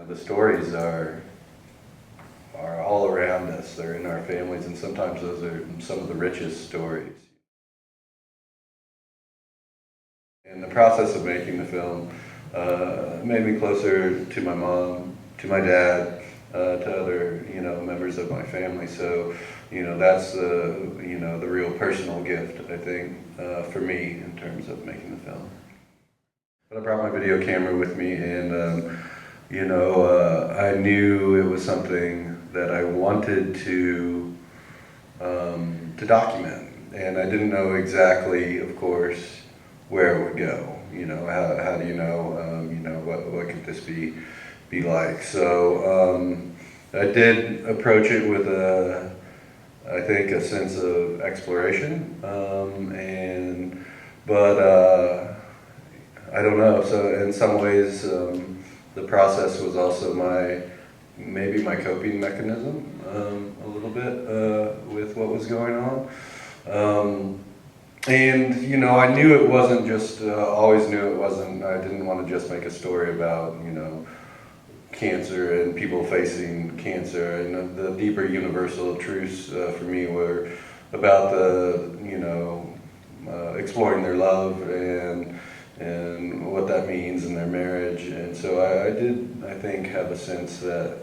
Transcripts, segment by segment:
The stories are all around us. They're in our families, and sometimes those are some of the richest stories. In the process of making the film, made me closer to my mom, to my dad, to other, members of my family. So, that's the real personal gift, I think, for me in terms of making the film. But I brought my video camera with me, and I knew it was something that I wanted to document, and I didn't know exactly, of course, where it would go. How do you know, what could this be like? So I did approach it with I think a sense of exploration, but I don't know. So in some ways, the process was also maybe my coping mechanism a little bit with what was going on. And I knew it wasn't just, always knew it wasn't, I didn't want to just make a story about, cancer and people facing cancer. And the deeper universal truths for me were about exploring their love and what that means in their marriage. And so I did, I think, have a sense that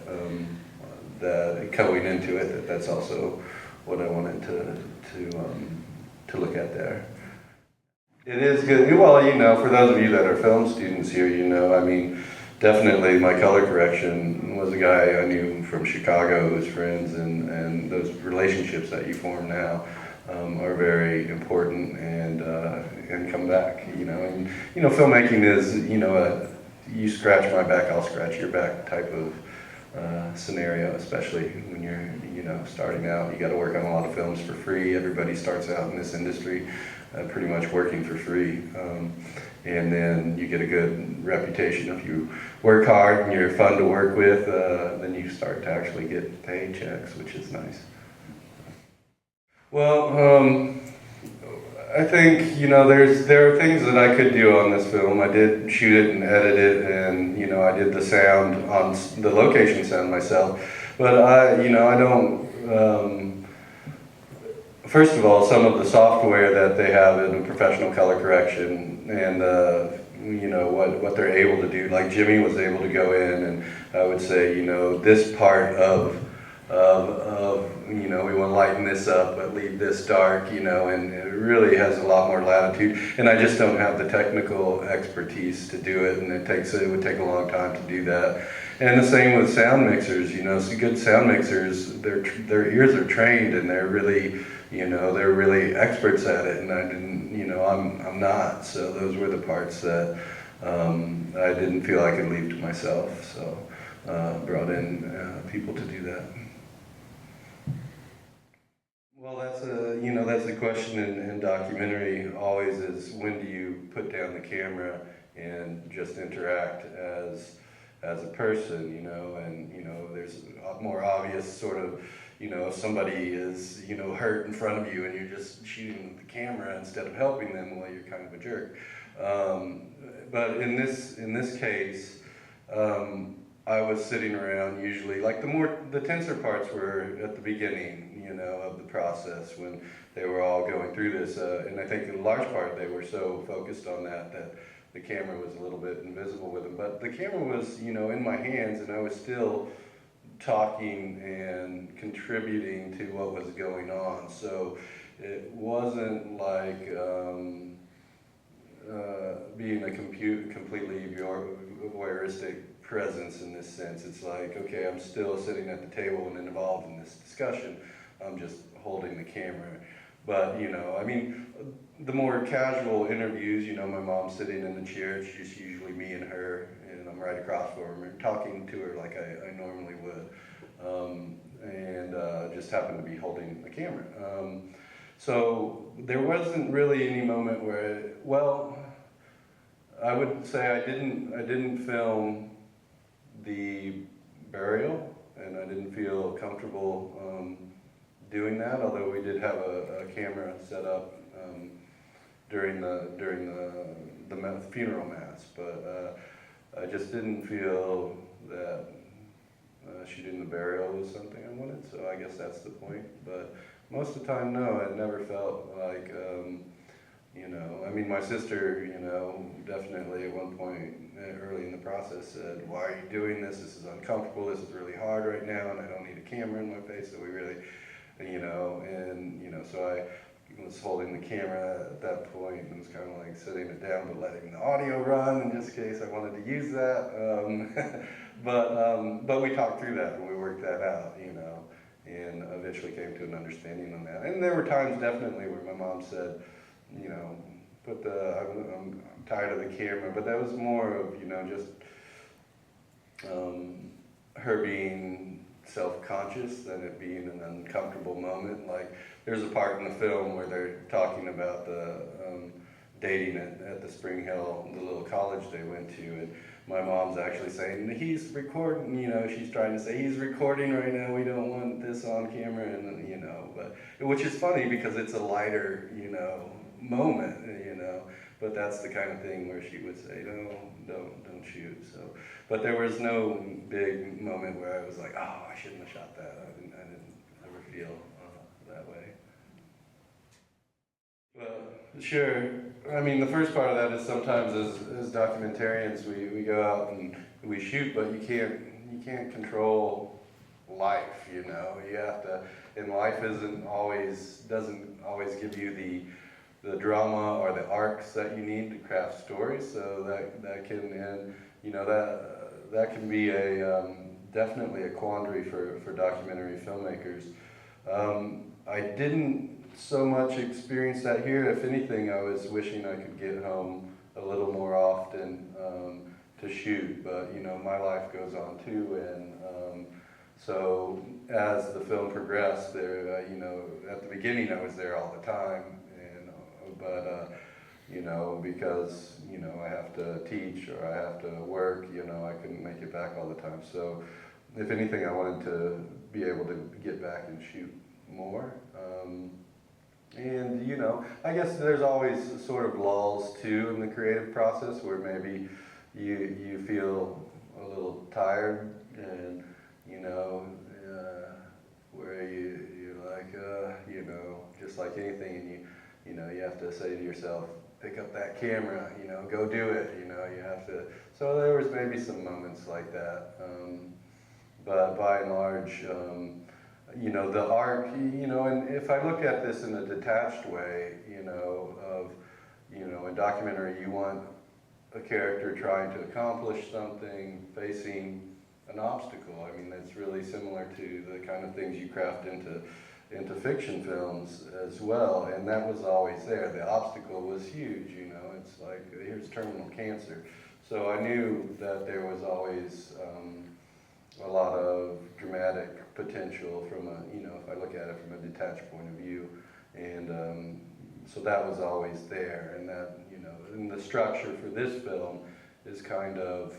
that going into it, that's also what I wanted to look at there. It is good. Well, for those of you that are film students here, definitely my color correction was a guy I knew from Chicago, his friends, and those relationships that you form now are very important and come back, And, filmmaking is, you scratch my back, I'll scratch your back type of scenario, especially when you're, starting out. You got to work on a lot of films for free. Everybody starts out in this industry pretty much working for free. And then you get a good reputation. If you work hard and you're fun to work with, then you start to actually get paychecks, which is nice. Well, I think, there are things that I could do on this film. I did shoot it and edit it, and, I did the sound on the location sound myself. But I don't, first of all, some of the software that they have in professional color correction and, what they're able to do, like Jimmy was able to go in and I would say, this part of we want to lighten this up, but leave this dark, and it really has a lot more latitude. And I just don't have the technical expertise to do it, and it would take a long time to do that. And the same with sound mixers, so good sound mixers, their ears are trained, and they're really, they're really experts at it, and I didn't, I'm not. So those were the parts that I didn't feel I could leave to myself. So brought in people to do that. Well, that's the question in documentary always is, when do you put down the camera and just interact as a person, and there's a more obvious sort of, if somebody is, hurt in front of you and you're just shooting the camera instead of helping them, well, you're kind of a jerk. But in this case, I was sitting around usually, like the tenser parts were at the beginning, of the process when they were all going through this. And I think in large part they were so focused on that the camera was a little bit invisible with them. But the camera was, in my hands, and I was still talking and contributing to what was going on. So it wasn't like being a completely voyeuristic presence in this sense. It's like, okay, I'm still sitting at the table and involved in this discussion. I'm just holding the camera. But, the more casual interviews, my mom's sitting in the chair, it's just usually me and her, and I'm right across from her, talking to her like I normally would. And just happened to be holding the camera. So there wasn't really any moment where, I would say I didn't film the burial, and I didn't feel comfortable doing that, although we did have a camera set up during the funeral mass. But I just didn't feel that so I guess that's the point. But most of the time, no, it never felt like, you know, I mean, my sister, you know, definitely at one point early in the process said, "Why are you doing this? This is uncomfortable. This is really hard right now, and I don't need a camera in my face." So we really, you know, and, you know, so I was holding the camera at that point and was kind of like setting it down, but letting the audio run in just in case I wanted to use that. But we talked through that and we worked that out, you know, and eventually came to an understanding on that. And there were times definitely where my mom said, you know, I'm tired of the camera, but that was more of, you know, just her being self-conscious than it being an uncomfortable moment. Like, there's a part in the film where they're talking about the dating at the Spring Hill, the little college they went to, and my mom's actually saying, "He's recording," you know, she's trying to say, "He's recording right now, we don't want this on camera," and, you know, but, which is funny because it's a lighter, you know, moment, you know, but that's the kind of thing where she would say, "No, don't shoot." So, but there was no big moment where I was like, "Oh, I shouldn't have shot that." I didn't ever feel that way. Well, sure. I mean, the first part of that is sometimes as documentarians, we go out and we shoot, but you can't control life, you know. You have to, and life doesn't always give you the drama or the arcs that you need to craft stories. So that can, and you know, that can be definitely a quandary for documentary filmmakers. I didn't so much experience that here. If anything, I was wishing I could get home a little more often to shoot. But you know, my life goes on too, and so as the film progressed, there, you know, at the beginning I was there all the time, and but you know, because you know I have to teach or I have to work, you know, I couldn't make it back all the time. So if anything, I wanted to be able to get back and shoot more. And you know, I guess there's always sort of lulls too in the creative process where maybe you feel a little tired, and you know, where you're like, you know, just like anything, and you know, you have to say to yourself, pick up that camera, you know, go do it, you know, you have to. So there was maybe some moments like that, but by and large. You know, the arc, you know, and if I look at this in a detached way, you know, you know, in documentary, you want a character trying to accomplish something, facing an obstacle. I mean, that's really similar to the kind of things you craft into fiction films as well, and that was always there. The obstacle was huge, you know, it's like, here's terminal cancer. So I knew that there was always a lot of dramatic potential from a, you know, if I look at it from a detached point of view, and so that was always there, and that, you know, and the structure for this film is kind of,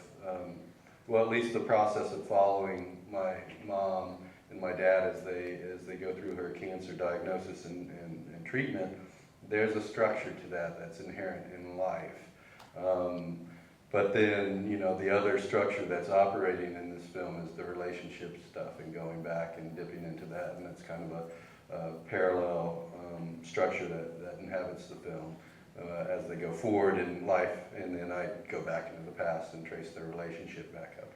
well, at least the process of following my mom and my dad as they go through her cancer diagnosis and treatment. There's a structure to that that's inherent in life. But then, you know, the other structure that's operating in this film is the relationship stuff and going back and dipping into that, and that's kind of a parallel structure that inhabits the film as they go forward in life, and then I go back into the past and trace their relationship back up.